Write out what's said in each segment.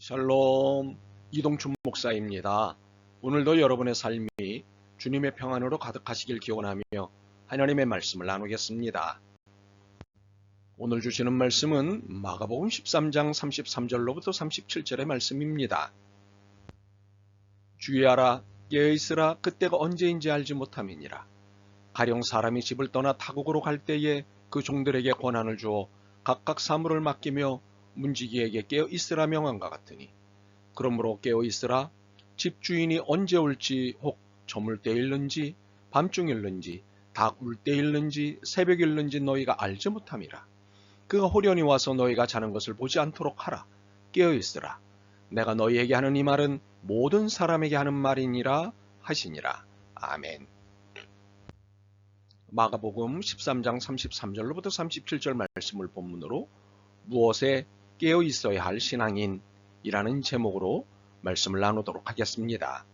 샬롬, 이동춘 목사입니다. 오늘도 여러분의 삶이 주님의 평안으로 가득하시길 기원하며 하나님의 말씀을 나누겠습니다. 오늘 주시는 말씀은 마가복음 13장 33절로부터 37절의 말씀입니다. 주의하라, 깨어있으라, 그때가 언제인지 알지 못함이니라. 가령 사람이 집을 떠나 타국으로 갈 때에 그 종들에게 권한을 주어 각각 사물을 맡기며 문지기에게 깨어있으라 명한과 같으니, 그러므로 깨어있으라, 집주인이 언제 올지, 혹 저물 때일는지 밤중일는지 닭 울 때일는지 새벽일는지 너희가 알지 못함이라. 그가 호련히 와서 너희가 자는 것을 보지 않도록 하라. 깨어있으라. 내가 너희에게 하는 이 말은 모든 사람에게 하는 말이니라 하시니라. 아멘. 마가복음 13장 33절로부터 37절 말씀을 본문으로 무엇에 깨어 있어야 할 신앙인이라는 제목으로 말씀을 나누도록 하겠습니다.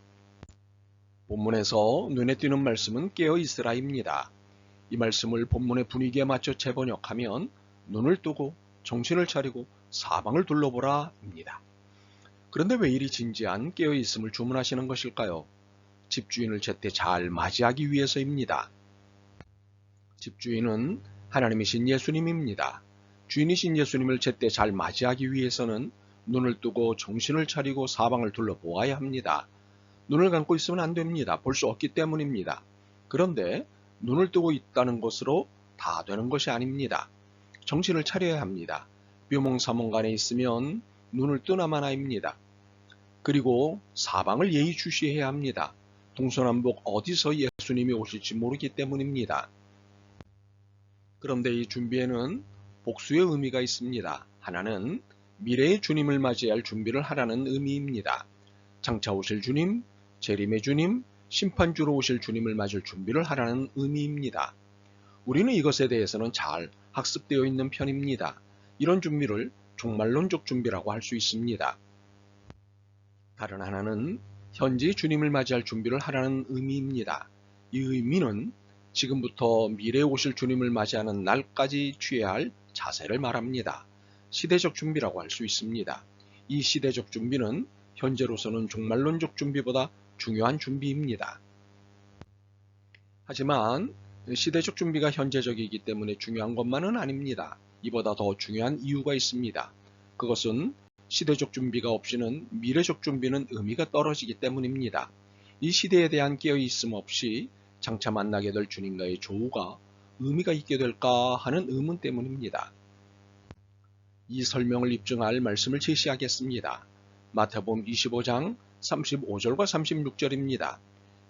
본문에서 눈에 띄는 말씀은 깨어 있으라입니다. 이 말씀을 본문의 분위기에 맞춰 재번역하면 눈을 뜨고 정신을 차리고 사방을 둘러보라입니다. 그런데 왜 이리 진지한 깨어 있음을 주문하시는 것일까요? 집주인을 제때 잘 맞이하기 위해서입니다. 집주인은 하나님이신 예수님입니다. 주인이신 예수님을 제때 잘 맞이하기 위해서는 눈을 뜨고 정신을 차리고 사방을 둘러보아야 합니다. 눈을 감고 있으면 안 됩니다. 볼 수 없기 때문입니다. 그런데 눈을 뜨고 있다는 것으로 다 되는 것이 아닙니다. 정신을 차려야 합니다. 묘몽사몽간에 있으면 눈을 뜨나 마나입니다. 그리고 사방을 예의주시해야 합니다. 동서남북 어디서 예수님이 오실지 모르기 때문입니다. 그런데 이 준비에는 복수의 의미가 있습니다. 하나는 미래의 주님을 맞이할 준비를 하라는 의미입니다. 장차 오실 주님, 재림의 주님, 심판주로 오실 주님을 맞을 준비를 하라는 의미입니다. 우리는 이것에 대해서는 잘 학습되어 있는 편입니다. 이런 준비를 종말론적 준비라고 할 수 있습니다. 다른 하나는 현재 주님을 맞이할 준비를 하라는 의미입니다. 이 의미는 지금부터 미래에 오실 주님을 맞이하는 날까지 취해야 할 자세를 말합니다. 시대적 준비라고 할 수 있습니다. 이 시대적 준비는 현재로서는 종말론적 준비보다 중요한 준비입니다. 하지만 시대적 준비가 현재적이기 때문에 중요한 것만은 아닙니다. 이보다 더 중요한 이유가 있습니다. 그것은 시대적 준비가 없이는 미래적 준비는 의미가 떨어지기 때문입니다. 이 시대에 대한 깨어있음 없이 장차 만나게 될 주님과의 조우가 의미가 있게 될까 하는 의문 때문입니다. 이 설명을 입증할 말씀을 제시하겠습니다. 마태복음 25장 35절과 36절입니다.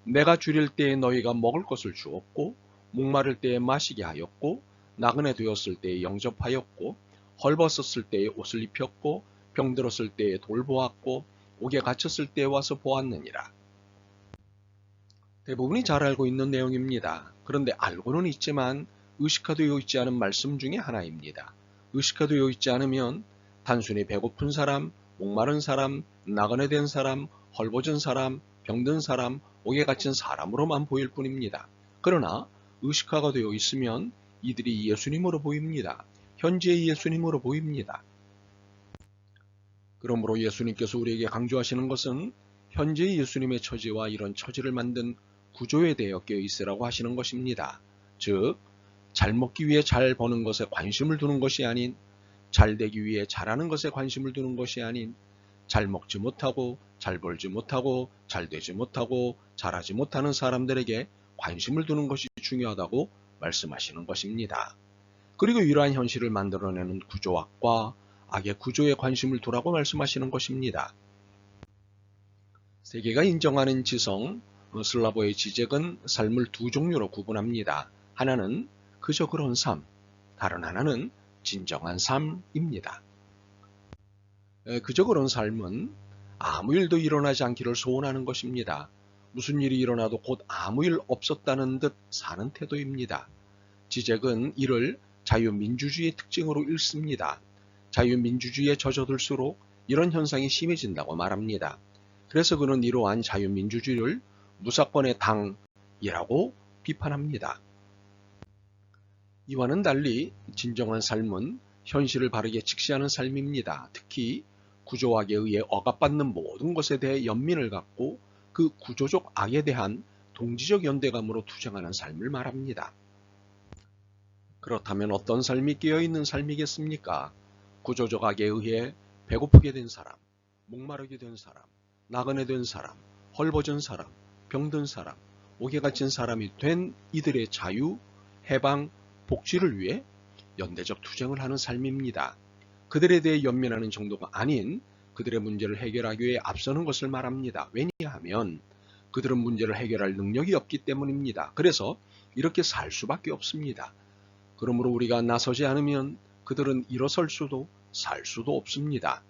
내가 줄일 때에 너희가 먹을 것을 주었고, 목마를 때에 마시게 하였고, 나그네 되었을 때에 영접하였고, 헐벗었을 때에 옷을 입혔고, 병들었을 때에 돌보았고, 옥에 갇혔을 때에 와서 보았느니라. 대부분이 잘 알고 있는 내용입니다. 그런데 알고는 있지만 의식화되어 있지 않은 말씀 중에 하나입니다. 의식화되어 있지 않으면 단순히 배고픈 사람, 목마른 사람, 나그네 된 사람, 헐벗은 사람, 병든 사람, 옥에 갇힌 사람으로만 보일 뿐입니다. 그러나 의식화가 되어 있으면 이들이 예수님으로 보입니다. 현재의 예수님으로 보입니다. 그러므로 예수님께서 우리에게 강조하시는 것은 현재의 예수님의 처지와 이런 처지를 만든 구조에 대해 깨어있으라고 하시는 것입니다. 즉, 잘 먹기 위해 잘 버는 것에 관심을 두는 것이 아닌, 잘 되기 위해 잘하는 것에 관심을 두는 것이 아닌, 잘 먹지 못하고, 잘 벌지 못하고, 잘 되지 못하고, 잘하지 못하는 사람들에게 관심을 두는 것이 중요하다고 말씀하시는 것입니다. 그리고 이러한 현실을 만들어내는 구조학과 악의 구조에 관심을 두라고 말씀하시는 것입니다. 세계가 인정하는 지성, 슬라보의 지적은 삶을 두 종류로 구분합니다. 하나는 그저 그런 삶, 다른 하나는 진정한 삶입니다. 그저 그런 삶은 아무 일도 일어나지 않기를 소원하는 것입니다. 무슨 일이 일어나도 곧 아무 일 없었다는 듯 사는 태도입니다. 지적은 이를 자유민주주의의 특징으로 읽습니다. 자유민주주의에 젖어들수록 이런 현상이 심해진다고 말합니다. 그래서 그는 이러한 자유민주주의를 무사권의 당이라고 비판합니다. 이와는 달리 진정한 삶은 현실을 바르게 직시하는 삶입니다. 특히 구조악에 의해 억압받는 모든 것에 대해 연민을 갖고 그 구조적 악에 대한 동지적 연대감으로 투쟁하는 삶을 말합니다. 그렇다면 어떤 삶이 깨어있는 삶이겠습니까? 구조적 악에 의해 배고프게 된 사람, 목마르게 된 사람, 나그네 된 사람, 헐벗은 사람, 병든 사람, 옥에 갇힌 사람이 된 이들의 자유, 해방, 복지를 위해 연대적 투쟁을 하는 삶입니다. 그들에 대해 연민하는 정도가 아닌 그들의 문제를 해결하기 위해 앞서는 것을 말합니다. 왜냐하면 그들은 문제를 해결할 능력이 없기 때문입니다. 그래서 이렇게 살 수밖에 없습니다. 그러므로 우리가 나서지 않으면 그들은 일어설 수도 살 수도 없습니다.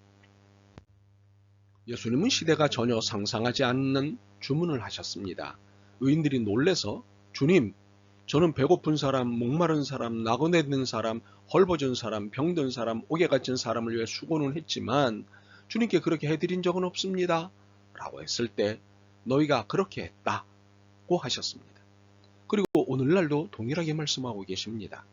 예수님은 시대가 전혀 상상하지 않는 주문을 하셨습니다. 의인들이 놀래서 주님, 저는 배고픈 사람, 목마른 사람, 나그네 된 사람, 헐벗은 사람, 병든 사람, 옥에 갇힌 사람을 위해 수고는 했지만 주님께 그렇게 해드린 적은 없습니다. 라고 했을 때 너희가 그렇게 했다고 하셨습니다. 그리고 오늘날도 동일하게 말씀하고 계십니다.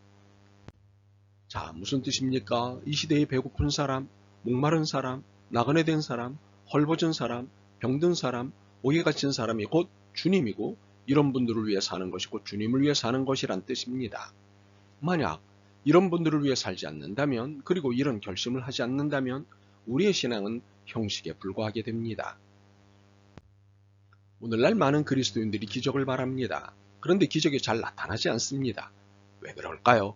자, 무슨 뜻입니까? 이 시대의 배고픈 사람, 목마른 사람, 나그네 된 사람, 헐벗은 사람, 병든 사람, 옥에 갇힌 사람이 곧 주님이고 이런 분들을 위해 사는 것이 곧 주님을 위해 사는 것이란 뜻입니다. 만약 이런 분들을 위해 살지 않는다면 그리고 이런 결심을 하지 않는다면 우리의 신앙은 형식에 불과하게 됩니다. 오늘날 많은 그리스도인들이 기적을 바랍니다. 그런데 기적이 잘 나타나지 않습니다. 왜 그럴까요?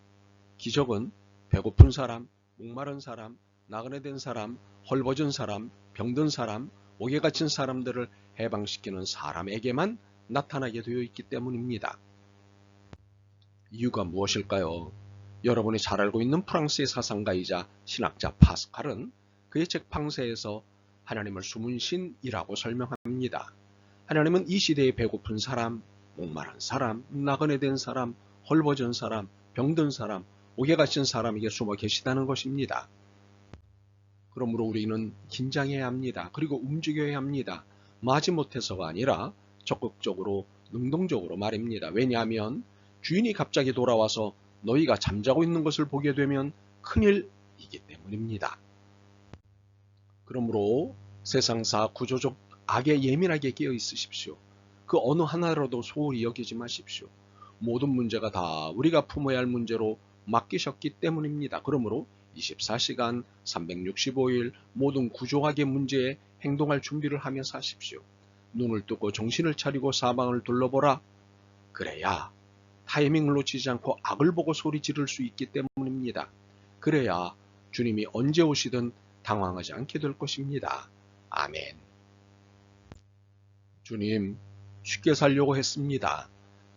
기적은 배고픈 사람, 목마른 사람, 나그네 된 사람, 헐벗은 사람, 병든 사람, 옥에 갇힌 사람들을 해방시키는 사람에게만 나타나게 되어 있기 때문입니다. 이유가 무엇일까요? 여러분이 잘 알고 있는 프랑스의 사상가이자 신학자 파스칼은 그의 책 팡세에서 하나님을 숨은 신이라고 설명합니다. 하나님은 이 시대의 배고픈 사람, 목마른 사람, 나그네 된 사람, 헐벗은 사람, 병든 사람, 옥에 갇힌 사람에게 숨어 계시다는 것입니다. 그러므로 우리는 긴장해야 합니다. 그리고 움직여야 합니다. 마지못해서가 아니라 적극적으로 능동적으로 말입니다. 왜냐하면 주인이 갑자기 돌아와서 너희가 잠자고 있는 것을 보게 되면 큰일이기 때문입니다. 그러므로 세상사 구조적 악에 예민하게 깨어 있으십시오. 그 어느 하나라도 소홀히 여기지 마십시오. 모든 문제가 다 우리가 품어야 할 문제로 맡기셨기 때문입니다. 그러므로 24시간 365일 모든 구조악의 문제에 행동할 준비를 하며 사십시오. 눈을 뜨고 정신을 차리고 사방을 둘러보라. 그래야 타이밍을 놓치지 않고 악을 보고 소리 지를 수 있기 때문입니다. 그래야 주님이 언제 오시든 당황하지 않게 될 것입니다. 아멘. 주님, 쉽게 살려고 했습니다.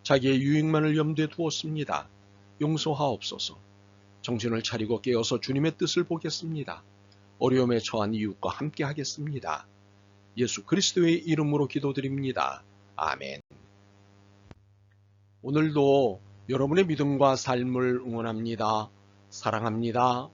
자기의 유익만을 염두에 두었습니다. 용서하옵소서. 정신을 차리고 깨어서 주님의 뜻을 보겠습니다. 어려움에 처한 이웃과 함께 하겠습니다. 예수 그리스도의 이름으로 기도드립니다. 아멘. 오늘도 여러분의 믿음과 삶을 응원합니다. 사랑합니다.